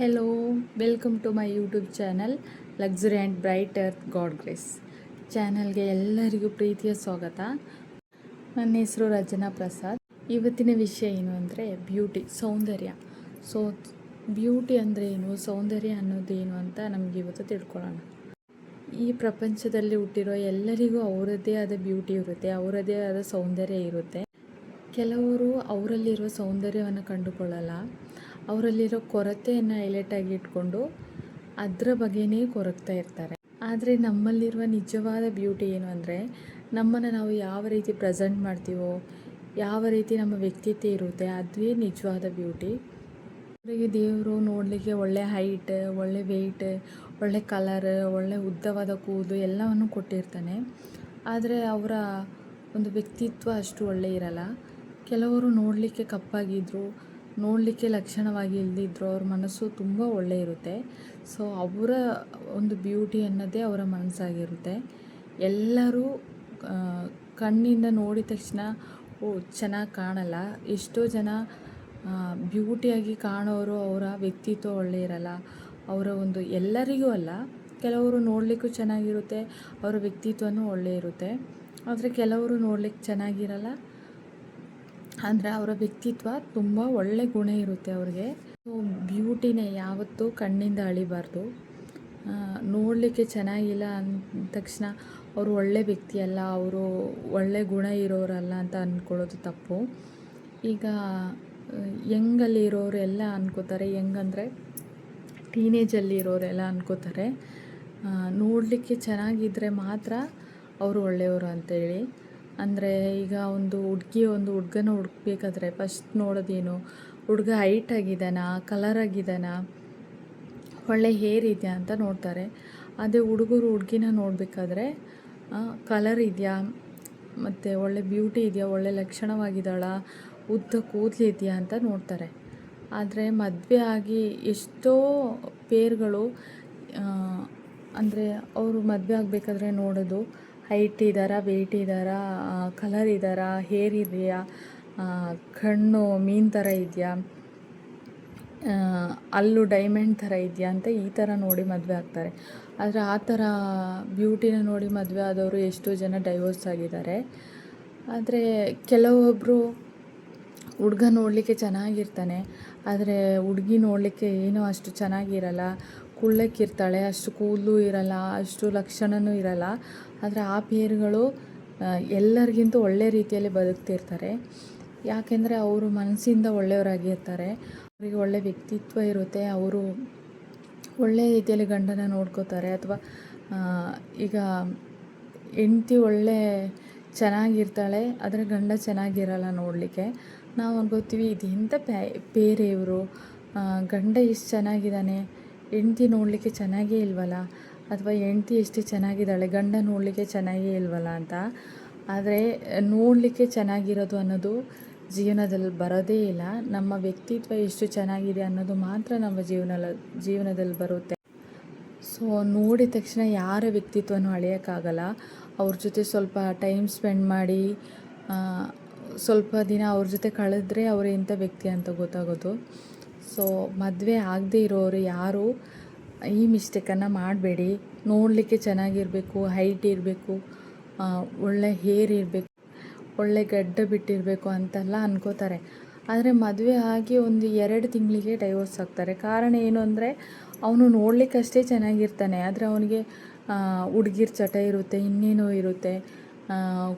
Hello, welcome to my YouTube channel luxury and bright earth God grace ಚಾನಲ್ಗೆ ಎಲ್ಲರಿಗೂ ಪ್ರೀತಿಯ ಸ್ವಾಗತ. ನನ್ನ ಹೆಸರು ರಚನಾ ಪ್ರಸಾದ್. ಇವತ್ತಿನ ವಿಷಯ ಏನು ಅಂದರೆ ಸೌಂದರ್ಯ. ಸೊ ಬ್ಯೂಟಿ ಅಂದರೆ ಏನು, ಸೌಂದರ್ಯ ಅನ್ನೋದೇನು ಅಂತ ನಮಗೆ ಇವತ್ತು ತಿಳ್ಕೊಳ್ಳೋಣ. ಈ ಪ್ರಪಂಚದಲ್ಲಿ ಹುಟ್ಟಿರೋ ಎಲ್ಲರಿಗೂ ಅವರದ್ದೇ ಆದ ಬ್ಯೂಟಿ ಇರುತ್ತೆ, ಅವರದ್ದೇ ಆದ ಸೌಂದರ್ಯ ಇರುತ್ತೆ. ಕೆಲವರು ಅವರಲ್ಲಿರೋ ಸೌಂದರ್ಯವನ್ನು ಕಂಡುಕೊಳ್ಳಲ್ಲ, ಅವರಲ್ಲಿರೋ ಕೊರತೆಯನ್ನು ಹೈಲೈಟಾಗಿ ಇಟ್ಕೊಂಡು ಅದರ ಬಗ್ಗೆನೇ ಕೊರಗ್ತಾ ಇರ್ತಾರೆ. ಆದರೆ ನಮ್ಮಲ್ಲಿರುವ ನಿಜವಾದ ಬ್ಯೂಟಿ ಏನು ಅಂದರೆ, ನಮ್ಮನ್ನು ನಾವು ಯಾವ ರೀತಿ ಪ್ರೆಸೆಂಟ್ ಮಾಡ್ತೀವೋ, ಯಾವ ರೀತಿ ನಮ್ಮ ವ್ಯಕ್ತಿತ್ವ ಇರುತ್ತೆ, ಅದುವೇ ನಿಜವಾದ ಬ್ಯೂಟಿ. ಅವರಿಗೆ ದೇವರು ನೋಡಲಿಕ್ಕೆ ಒಳ್ಳೆ ಹೈಟ್, ಒಳ್ಳೆ ವೆಯ್ಟ್, ಒಳ್ಳೆ ಕಲರ್, ಒಳ್ಳೆ ಉದ್ದವಾದ ಕೂದಲು ಎಲ್ಲವನ್ನು ಕೊಟ್ಟಿರ್ತಾನೆ. ಆದರೆ ಅವರ ಒಂದು ವ್ಯಕ್ತಿತ್ವ ಅಷ್ಟು ಒಳ್ಳೆ ಇರಲ್ಲ. ಕೆಲವರು ನೋಡಲಿಕ್ಕೆ ಕಪ್ಪಾಗಿದ್ದರು, ನೋಡಲಿಕ್ಕೆ ಲಕ್ಷಣವಾಗಿ ಇಲ್ಲದಿದ್ದರು, ಅವ್ರ ಮನಸ್ಸು ತುಂಬ ಒಳ್ಳೆ ಇರುತ್ತೆ. ಸೊ ಅವರ ಒಂದು ಬ್ಯೂಟಿ ಅನ್ನೋದೇ ಅವರ ಮನಸ್ಸಾಗಿರುತ್ತೆ. ಎಲ್ಲರೂ ಕಣ್ಣಿಂದ ನೋಡಿದ ತಕ್ಷಣ ಚೆನ್ನಾಗಿ ಕಾಣಲ್ಲ. ಎಷ್ಟೋ ಜನ ಬ್ಯೂಟಿಯಾಗಿ ಕಾಣೋರು ಅವರ ವ್ಯಕ್ತಿತ್ವ ಒಳ್ಳೆ ಇರಲ್ಲ. ಅವರ ಒಂದು ಎಲ್ಲರಿಗೂ ಅಲ್ಲ, ಕೆಲವರು ನೋಡಲಿಕ್ಕೂ ಚೆನ್ನಾಗಿರುತ್ತೆ, ಅವರ ವ್ಯಕ್ತಿತ್ವನೂ ಒಳ್ಳೆ ಇರುತ್ತೆ. ಆದರೆ ಕೆಲವರು ನೋಡ್ಲಿಕ್ಕೆ ಚೆನ್ನಾಗಿರಲ್ಲ, ಅಂದರೆ ಅವರ ವ್ಯಕ್ತಿತ್ವ ತುಂಬ ಒಳ್ಳೆ ಗುಣ ಇರುತ್ತೆ ಅವ್ರಿಗೆ. ಸೊ ಬ್ಯೂಟಿನೇ ಯಾವತ್ತೂ ಕಣ್ಣಿಂದ ಅಳಿಬಾರ್ದು. ನೋಡಲಿಕ್ಕೆ ಚೆನ್ನಾಗಿಲ್ಲ ಅಂದ ತಕ್ಷಣ ಅವರು ಒಳ್ಳೆ ವ್ಯಕ್ತಿ ಅಲ್ಲ, ಅವರು ಒಳ್ಳೆ ಗುಣ ಇರೋರಲ್ಲ ಅಂತ ಅಂದ್ಕೊಳ್ಳೋದು ತಪ್ಪು. ಈಗ ಯಂಗಲ್ಲಿ ಇರೋರು ಎಲ್ಲ ಅನ್ಕೋತಾರೆ, ಯಂಗಂದರೆ ಟೀನೇಜಲ್ಲಿ ಇರೋರೆಲ್ಲ ಅನ್ಕೋತಾರೆ ನೋಡಲಿಕ್ಕೆ ಚೆನ್ನಾಗಿದ್ದರೆ ಮಾತ್ರ ಅವರು ಒಳ್ಳೆಯವರು ಅಂತೇಳಿ. ಅಂದರೆ ಈಗ ಒಂದು ಹುಡುಗನ ಹುಡುಕ್ಬೇಕಾದ್ರೆ ಫಸ್ಟ್ ನೋಡೋದೇನು, ಹುಡುಗ ಹೈಟ್ ಆಗಿದ್ದಾನಾ, ಕಲರ್ ಆಗಿದ್ದಾನಾ, ಒಳ್ಳೆ ಹೇರ್ ಇದೆಯಾ ಅಂತ ನೋಡ್ತಾರೆ. ಅದೇ ಹುಡುಗಿನ ನೋಡಬೇಕಾದ್ರೆ ಕಲರ್ ಇದೆಯಾ, ಮತ್ತು ಒಳ್ಳೆ ಬ್ಯೂಟಿ ಇದೆಯಾ, ಒಳ್ಳೆ ಲಕ್ಷಣವಾಗಿದ್ದಾಳ, ಉದ್ದ ಕೂದಲು ಇದೆಯಾ ಅಂತ ನೋಡ್ತಾರೆ. ಆದರೆ ಮದುವೆ ಆಗಿ ಎಷ್ಟೋ ಪೇರ್ಗಳು ಅಂದರೆ ಅವರು ಮದುವೆ ಆಗಬೇಕಾದ್ರೆ ನೋಡೋದು ಹೈಟ್ ಇದ್ದಾರಾ, ವೆಯ್ಟ್ ಇದ್ದಾರಾ, ಕಲರ್ ಇದ್ದಾರಾ, ಹೇರ್ ಇದೆಯಾ, ಕಣ್ಣು ಮೀನು ಥರ ಇದೆಯಾ, ಅಲ್ಲೂ ಡೈಮಂಡ್ ಥರ ಇದೆಯಾ ಅಂತ ಈ ಥರ ನೋಡಿ ಮದುವೆ ಆಗ್ತಾರೆ. ಆದರೆ ಆ ಥರ ಬ್ಯೂಟಿನ ನೋಡಿ ಮದುವೆ ಆದವರು ಎಷ್ಟೋ ಜನ ಡೈವೋರ್ಸ್ ಆಗಿದ್ದಾರೆ. ಆದರೆ ಕೆಲವೊಬ್ಬರು ಹುಡುಗ ನೋಡಲಿಕ್ಕೆ ಚೆನ್ನಾಗಿರ್ತಾನೆ, ಆದರೆ ಹುಡುಗಿ ನೋಡಲಿಕ್ಕೆ ಏನೂ ಅಷ್ಟು ಚೆನ್ನಾಗಿರಲ್ಲ, ಕುಳ್ಳಕ್ಕಿರ್ತಾಳೆ, ಅಷ್ಟು ಕೂದಲು ಇರಲ್ಲ, ಅಷ್ಟು ಲಕ್ಷಣವೂ ಇರಲ್ಲ. ಆದರೆ ಆ ಪೇರುಗಳು ಎಲ್ಲರಿಗಿಂತ ಒಳ್ಳೆ ರೀತಿಯಲ್ಲಿ ಬದುಕ್ತಿರ್ತಾರೆ. ಯಾಕೆಂದರೆ ಅವರು ಮನಸ್ಸಿಂದ ಒಳ್ಳೆಯವರಾಗಿರ್ತಾರೆ, ಅವರಿಗೆ ಒಳ್ಳೆ ವ್ಯಕ್ತಿತ್ವ ಇರುತ್ತೆ, ಅವರು ಒಳ್ಳೆಯ ರೀತಿಯಲ್ಲಿ ಗಂಡನ ನೋಡ್ಕೋತಾರೆ. ಅಥವಾ ಈಗ ಹೆಂಡತಿ ಒಳ್ಳೆ ಚೆನ್ನಾಗಿರ್ತಾಳೆ, ಆದರೆ ಗಂಡ ಚೆನ್ನಾಗಿರಲ್ಲ ನೋಡಲಿಕ್ಕೆ. ನಾವು ಅನ್ಕೋತೀವಿ ಇದು ಎಂಥ ಪೇರೆ ಇವರು, ಗಂಡ ಎಷ್ಟು ಚೆನ್ನಾಗಿದ್ದಾನೆ, ಹೆಂಡತಿ ನೋಡಲಿಕ್ಕೆ ಚೆನ್ನಾಗೇ ಇಲ್ವಲ್ಲ, ಅಥವಾ ಹೆಂಡತಿ ಎಷ್ಟು ಚೆನ್ನಾಗಿದ್ದಾಳೆ, ಗಂಡ ನೋಡಲಿಕ್ಕೆ ಚೆನ್ನಾಗೇ ಇಲ್ವಲ್ಲ ಅಂತ. ಆದರೆ ನೋಡಲಿಕ್ಕೆ ಚೆನ್ನಾಗಿರೋದು ಅನ್ನೋದು ಜೀವನದಲ್ಲಿ ಬರೋದೇ ಇಲ್ಲ. ನಮ್ಮ ವ್ಯಕ್ತಿತ್ವ ಎಷ್ಟು ಚೆನ್ನಾಗಿದೆ ಅನ್ನೋದು ಮಾತ್ರ ನಮ್ಮ ಜೀವನದಲ್ಲಿ ಬರುತ್ತೆ. ಸೊ ನೋಡಿದ ತಕ್ಷಣ ಯಾರ ವ್ಯಕ್ತಿತ್ವನೂ ಅಳೆಯೋಕ್ಕಾಗಲ್ಲ. ಅವ್ರ ಜೊತೆ ಸ್ವಲ್ಪ ಟೈಮ್ ಸ್ಪೆಂಡ್ ಮಾಡಿ ಸ್ವಲ್ಪ ದಿನ ಅವ್ರ ಜೊತೆ ಕಳೆದ್ರೆ ಅವರು ಎಂಥ ವ್ಯಕ್ತಿ ಅಂತ ಗೊತ್ತಾಗೋದು. ಸೊ ಮದುವೆ ಆಗದೆ ಇರೋರು ಯಾರು ಈ ಮಿಸ್ಟೇಕನ್ನು ಮಾಡಬೇಡಿ. ನೋಡಲಿಕ್ಕೆ ಚೆನ್ನಾಗಿರಬೇಕು, ಹೈಟ್ ಇರಬೇಕು, ಒಳ್ಳೆ ಹೇರ್ ಇರಬೇಕು, ಒಳ್ಳೆ ಗಡ್ಡ ಬಿಟ್ಟಿರಬೇಕು ಅಂತೆಲ್ಲ ಅನ್ಕೋತಾರೆ. ಆದರೆ ಮದುವೆ ಆಗಿ ಒಂದು 2 ತಿಂಗಳಿಗೆ ಡೈವೋರ್ಸ್ ಆಗ್ತಾರೆ. ಕಾರಣ ಏನು ಅಂದರೆ, ಅವನು ನೋಡಲಿಕ್ಕಷ್ಟೇ ಚೆನ್ನಾಗಿರ್ತಾನೆ, ಆದರೆ ಅವನಿಗೆ ಹುಡುಗಿರ್ ಚಟ ಇರುತ್ತೆ, ಇನ್ನೇನೋ ಇರುತ್ತೆ,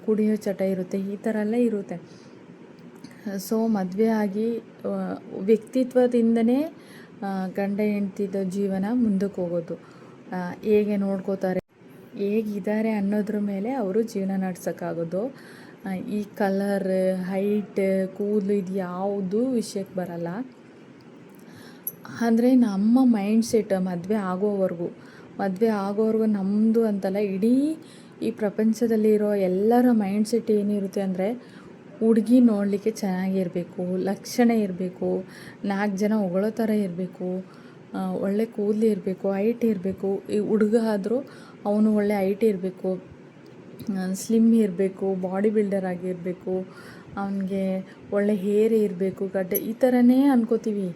ಕುಡಿಯೋ ಚಟ ಇರುತ್ತೆ, ಈ ಥರ ಎಲ್ಲ ಇರುತ್ತೆ. ಸೊ ಮದುವೆ ಆಗಿ ವ್ಯಕ್ತಿತ್ವದಿಂದನೇ ಗಂಡ ಹೆಂಡ್ತಿದ ಜೀವನ ಮುಂದಕ್ಕೆ ಹೋಗೋದು. ಹೇಗೆ ನೋಡ್ಕೋತಾರೆ, ಹೇಗಿದ್ದಾರೆ ಅನ್ನೋದ್ರ ಮೇಲೆ ಅವರು ಜೀವನ ನಡೆಸೋಕ್ಕಾಗೋದು. ಈ ಕಲರ್, ಹೈಟ್, ಕೂದಲು ಇದು ಯಾವುದೂ ವಿಷಯಕ್ಕೆ ಬರಲ್ಲ. ಅಂದರೆ ನಮ್ಮ ಮೈಂಡ್ ಸೆಟ್ ಮದುವೆ ಆಗೋವರೆಗೂ ನಮ್ಮದು ಅಂತಲ್ಲ, ಇಡೀ ಈ ಪ್ರಪಂಚದಲ್ಲಿರೋ ಎಲ್ಲರ ಮೈಂಡ್ ಸೆಟ್ ಏನಿರುತ್ತೆ ಅಂದರೆ, ಹುಡುಗಿ ನೋಡಲಿಕ್ಕೆ ಚೆನ್ನಾಗಿರಬೇಕು, ಲಕ್ಷಣ ಇರಬೇಕು, 4 ಜನ ಹೊಗಳೋ ಥರ ಇರಬೇಕು, ಒಳ್ಳೆ ಕೂದಲು ಇರಬೇಕು, ಹೈಟ್ ಇರಬೇಕು. ಈ ಹುಡುಗ ಆದರೂ ಅವನು ಒಳ್ಳೆ ಹೈಟ್ ಇರಬೇಕು, ಸ್ಲಿಮ್ ಇರಬೇಕು, ಬಾಡಿ ಬಿಲ್ಡರ್ ಆಗಿರಬೇಕು, ಅವನಿಗೆ ಒಳ್ಳೆ ಹೇರ್ ಇರಬೇಕು, ಗಡ್ಡೆ, ಈ ಥರನೇ ಅನ್ಕೋತೀವಿ.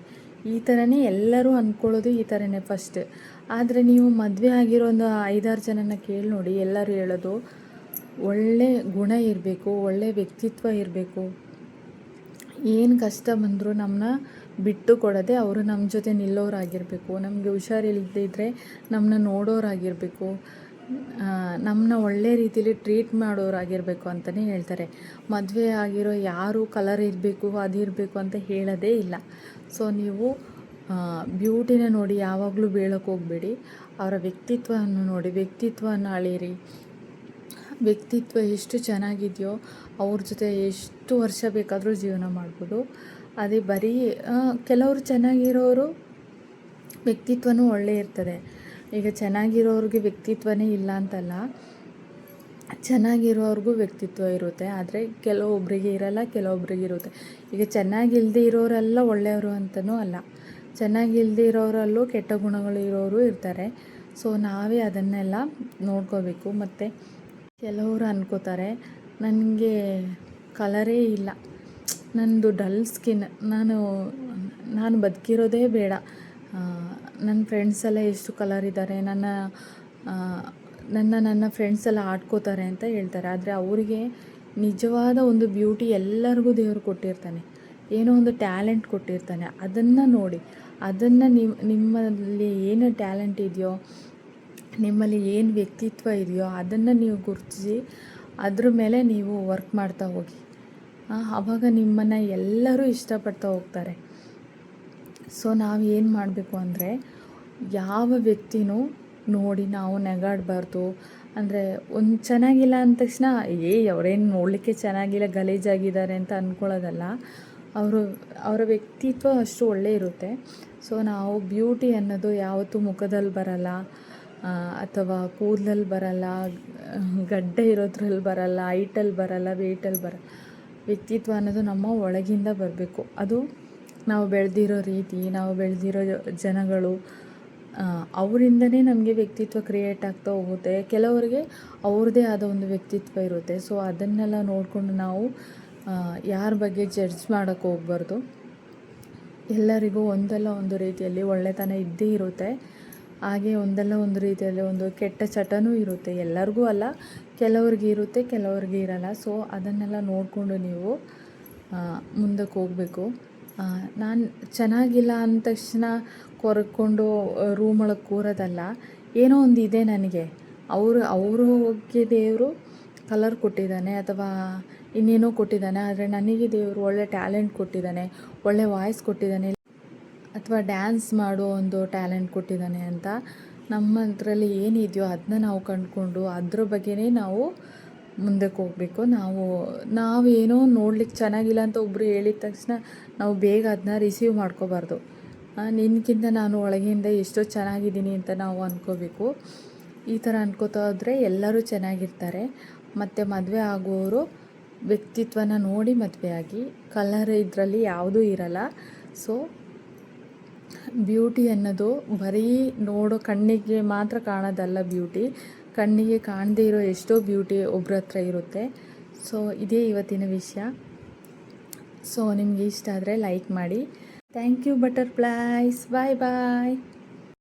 ಈ ಥರನೇ ಎಲ್ಲರೂ ಅಂದ್ಕೊಳ್ಳೋದು ಈ ಥರನೇ ಫಸ್ಟ್. ಆದರೆ ನೀವು ಮದುವೆ ಆಗಿರೋ ಒಂದು 5-6 ಜನನ ಕೇಳಿ ನೋಡಿ, ಎಲ್ಲರೂ ಹೇಳೋದು ಒಳ್ಳೆ ಗುಣ ಇರಬೇಕು, ಒಳ್ಳೆ ವ್ಯಕ್ತಿತ್ವ ಇರಬೇಕು, ಏನು ಕಷ್ಟ ಬಂದರೂ ನಮ್ಮನ್ನ ಬಿಟ್ಟು ಕೊಡದೆ ಅವರು ನಮ್ಮ ಜೊತೆ ನಿಲ್ಲೋರಾಗಿರಬೇಕು, ನಮಗೆ ಹುಷಾರಿಲ್ಲದಿದ್ದರೆ ನಮ್ಮನ್ನ ನೋಡೋರಾಗಿರಬೇಕು, ನಮ್ಮನ್ನ ಒಳ್ಳೆ ರೀತಿಲಿ ಟ್ರೀಟ್ ಮಾಡೋರಾಗಿರಬೇಕು ಅಂತಲೇ ಹೇಳ್ತಾರೆ. ಮದುವೆ ಆಗಿರೋ ಯಾರು ಕಲರ್ ಇರಬೇಕು ಅದಿರಬೇಕು ಅಂತ ಹೇಳೋದೇ ಇಲ್ಲ. ಸೊ ನೀವು ಬ್ಯೂಟಿನ ನೋಡಿ ಯಾವಾಗಲೂ ಬೀಳೋಕ್ಕೆ ಹೋಗಬೇಡಿ, ಅವರ ವ್ಯಕ್ತಿತ್ವವನ್ನು ನೋಡಿ, ವ್ಯಕ್ತಿತ್ವವನ್ನು ಅಳೀರಿ. ವ್ಯಕ್ತಿತ್ವ ಎಷ್ಟು ಚೆನ್ನಾಗಿದೆಯೋ ಅವ್ರ ಜೊತೆ ಎಷ್ಟು ವರ್ಷ ಬೇಕಾದರೂ ಜೀವನ ಮಾಡ್ಬೋದು. ಅದೇ ಬರೀ ಕೆಲವರು ಚೆನ್ನಾಗಿರೋರು ವ್ಯಕ್ತಿತ್ವನೂ ಒಳ್ಳೆ ಇರ್ತದೆ. ಈಗ ಚೆನ್ನಾಗಿರೋರಿಗೆ ವ್ಯಕ್ತಿತ್ವನೇ ಇಲ್ಲ ಅಂತಲ್ಲ, ಚೆನ್ನಾಗಿರೋರ್ಗೂ ವ್ಯಕ್ತಿತ್ವ ಇರುತ್ತೆ. ಆದರೆ ಕೆಲವೊಬ್ಬರಿಗೆ ಇರಲ್ಲ, ಕೆಲವೊಬ್ಬರಿಗೆ ಇರುತ್ತೆ. ಈಗ ಚೆನ್ನಾಗಿಲ್ಲದೆ ಇರೋರೆಲ್ಲ ಒಳ್ಳೆಯವರು ಅಂತಲೂ ಅಲ್ಲ, ಚೆನ್ನಾಗಿಲ್ಲದೆ ಇರೋರಲ್ಲೂ ಕೆಟ್ಟ ಗುಣಗಳು ಇರೋರು ಇರ್ತಾರೆ. ಸೊ ನಾವೇ ಅದನ್ನೆಲ್ಲ ನೋಡ್ಕೋಬೇಕು. ಮತ್ತು ಕೆಲವರು ಅನ್ಕೋತಾರೆ ನನಗೆ ಕಲರೇ ಇಲ್ಲ, ನನ್ನದು ಡಲ್ ಸ್ಕಿನ್, ನಾನು ಬದುಕಿರೋದೇ ಬೇಡ, ನನ್ನ ಫ್ರೆಂಡ್ಸ್ ಎಲ್ಲ ಎಷ್ಟು ಕಲರ್ ಇದ್ದಾರೆ, ನನ್ನ ಫ್ರೆಂಡ್ಸ್ ಎಲ್ಲ ಆಡ್ಕೋತಾರೆ ಅಂತ ಹೇಳ್ತಾರೆ. ಆದರೆ ಅವರಿಗೆ ನಿಜವಾದ ಒಂದು ಬ್ಯೂಟಿ ಎಲ್ಲರಿಗೂ ದೇವರು ಕೊಟ್ಟಿರ್ತಾನೆ, ಏನೋ ಒಂದು ಟ್ಯಾಲೆಂಟ್ ಕೊಟ್ಟಿರ್ತಾನೆ. ಅದನ್ನು ನೋಡಿ, ಅದನ್ನು ನಿಮ್ಮಲ್ಲಿ ಏನು ಟ್ಯಾಲೆಂಟ್ ಇದೆಯೋ, ನಿಮ್ಮಲ್ಲಿ ಏನು ವ್ಯಕ್ತಿತ್ವ ಇದೆಯೋ ಅದನ್ನು ನೀವು ಗುರುತಿಸಿ ಅದ್ರ ಮೇಲೆ ನೀವು ವರ್ಕ್ ಮಾಡ್ತಾ ಹೋಗಿ. ಆವಾಗ ನಿಮ್ಮನ್ನು ಎಲ್ಲರೂ ಇಷ್ಟಪಡ್ತಾ ಹೋಗ್ತಾರೆ. ಸೊ ನಾವು ಏನು ಮಾಡಬೇಕು ಅಂದರೆ, ಯಾವ ವ್ಯಕ್ತಿನೂ ನೋಡಿ ನಾವು ನೆಗಾಡಬಾರ್ದು. ಅಂದರೆ ಒಂದು ಚೆನ್ನಾಗಿಲ್ಲ ಅಂದ ತಕ್ಷಣ ಅವರೇನು ನೋಡಲಿಕ್ಕೆ ಚೆನ್ನಾಗಿಲ್ಲ, ಗಲೀಜಾಗಿದ್ದಾರೆ ಅಂತ ಅಂದ್ಕೊಳ್ಳೋದಲ್ಲ. ಅವರ ವ್ಯಕ್ತಿತ್ವ ಅಷ್ಟು ಒಳ್ಳೆ ಇರುತ್ತೆ. ಸೊ ನಾವು ಬ್ಯೂಟಿ ಅನ್ನೋದು ಯಾವತ್ತೂ ಮುಖದಲ್ಲಿ ಬರಲ್ಲ, ಅಥವಾ ಕೂದಲಲ್ಲಿ ಬರಲ್ಲ, ಗಡ್ಡೆ ಇರೋದ್ರಲ್ಲಿ ಬರಲ್ಲ, ಹೈಟಲ್ಲಿ ಬರಲ್ಲ, ವೆಯ್ಟಲ್ಲಿ ಬರಲ್ಲ. ವ್ಯಕ್ತಿತ್ವ ಅನ್ನೋದು ನಮ್ಮ ಒಳಗಿಂದ ಬರಬೇಕು. ಅದು ನಾವು ಬೆಳೆದಿರೋ ರೀತಿ, ನಾವು ಬೆಳೆದಿರೋ ಜನಗಳು, ಅವರಿಂದನೇ ನಮಗೆ ವ್ಯಕ್ತಿತ್ವ ಕ್ರಿಯೇಟ್ ಆಗ್ತಾ ಹೋಗುತ್ತೆ. ಕೆಲವರಿಗೆ ಅವ್ರದ್ದೇ ಆದ ಒಂದು ವ್ಯಕ್ತಿತ್ವ ಇರುತ್ತೆ. ಸೊ ಅದನ್ನೆಲ್ಲ ನೋಡಿಕೊಂಡು ನಾವು ಯಾರ ಬಗ್ಗೆ ಜಡ್ಜ್ ಮಾಡೋಕ್ಕೆ ಹೋಗ್ಬಾರ್ದು. ಎಲ್ಲರಿಗೂ ಒಂದಲ್ಲ ಒಂದು ರೀತಿಯಲ್ಲಿ ಒಳ್ಳೆತನ ಇದ್ದೇ ಇರುತ್ತೆ, ಹಾಗೆ ಒಂದಲ್ಲ ಒಂದು ರೀತಿಯಲ್ಲಿ ಒಂದು ಕೆಟ್ಟ ಚಟನೂ ಇರುತ್ತೆ. ಎಲ್ಲರಿಗೂ ಅಲ್ಲ, ಕೆಲವ್ರಿಗೆ ಇರುತ್ತೆ, ಕೆಲವ್ರಿಗೆ ಇರಲ್ಲ. ಸೊ ಅದನ್ನೆಲ್ಲ ನೋಡಿಕೊಂಡು ನೀವು ಮುಂದಕ್ಕೆ ಹೋಗಬೇಕು. ನಾನು ಚೆನ್ನಾಗಿಲ್ಲ ಅಂದ ತಕ್ಷಣ ಕೊರಕೊಂಡು ರೂಮೊಳಗೆ ಕೂರೋದಲ್ಲ. ಏನೋ ಒಂದು ಇದೆ ನನಗೆ, ಅವ್ರಿಗೆ ದೇವರು ಕಲರ್ ಕೊಟ್ಟಿದ್ದಾನೆ ಅಥವಾ ಇನ್ನೇನೋ ಕೊಟ್ಟಿದ್ದಾನೆ, ಆದರೆ ನನಗೆ ದೇವರು ಒಳ್ಳೆ ಟ್ಯಾಲೆಂಟ್ ಕೊಟ್ಟಿದ್ದಾನೆ, ಒಳ್ಳೆ ವಾಯ್ಸ್ ಕೊಟ್ಟಿದ್ದಾನೆ, ಅಥವಾ ಡ್ಯಾನ್ಸ್ ಮಾಡೋ ಒಂದು ಟ್ಯಾಲೆಂಟ್ ಕೊಟ್ಟಿದ್ದಾನೆ ಅಂತ ನಮ್ಮದ್ರಲ್ಲಿ ಏನಿದೆಯೋ ಅದನ್ನ ನಾವು ಕಂಡುಕೊಂಡು ಅದ್ರ ಬಗ್ಗೆನೇ ನಾವು ಮುಂದಕ್ಕೆ ಹೋಗಬೇಕು. ನಾವೇನೋ ನೋಡ್ಲಿಕ್ಕೆ ಚೆನ್ನಾಗಿಲ್ಲ ಅಂತ ಒಬ್ಬರು ಹೇಳಿದ ತಕ್ಷಣ ನಾವು ಬೇಗ ಅದನ್ನ ರಿಸೀವ್ ಮಾಡ್ಕೋಬಾರ್ದು. ನಿನ್ಗಿಂತ ನಾನು ಒಳಗಿಂದ ಎಷ್ಟೋ ಚೆನ್ನಾಗಿದ್ದೀನಿ ಅಂತ ನಾವು ಅಂದ್ಕೋಬೇಕು. ಈ ಥರ ಅನ್ಕೋತಾ ಹೋದರೆ ಎಲ್ಲರೂ ಚೆನ್ನಾಗಿರ್ತಾರೆ. ಮತ್ತು ಮದುವೆ ಆಗುವವರು ವ್ಯಕ್ತಿತ್ವನ ನೋಡಿ ಮದುವೆ ಆಗಿ, ಕಲರ್ ಇದರಲ್ಲಿ ಯಾವುದೂ ಇರಲ್ಲ. ಸೊ ಬ್ಯೂಟಿ ಅನ್ನೋದು ಬರೀ ನೋಡೋ ಕಣ್ಣಿಗೆ ಮಾತ್ರ ಕಾಣೋದಲ್ಲ. ಬ್ಯೂಟಿ ಕಣ್ಣಿಗೆ ಕಾಣದೇ ಇರೋ ಎಷ್ಟೋ ಬ್ಯೂಟಿ ಒಬ್ಬರ ಹತ್ರ ಇರುತ್ತೆ. ಸೊ ಇದೇ ಇವತ್ತಿನ ವಿಷಯ. ಸೊ ನಿಮಗೆ ಇಷ್ಟ ಆದರೆ ಲೈಕ್ ಮಾಡಿ. Thank you butterflies. Bye bye.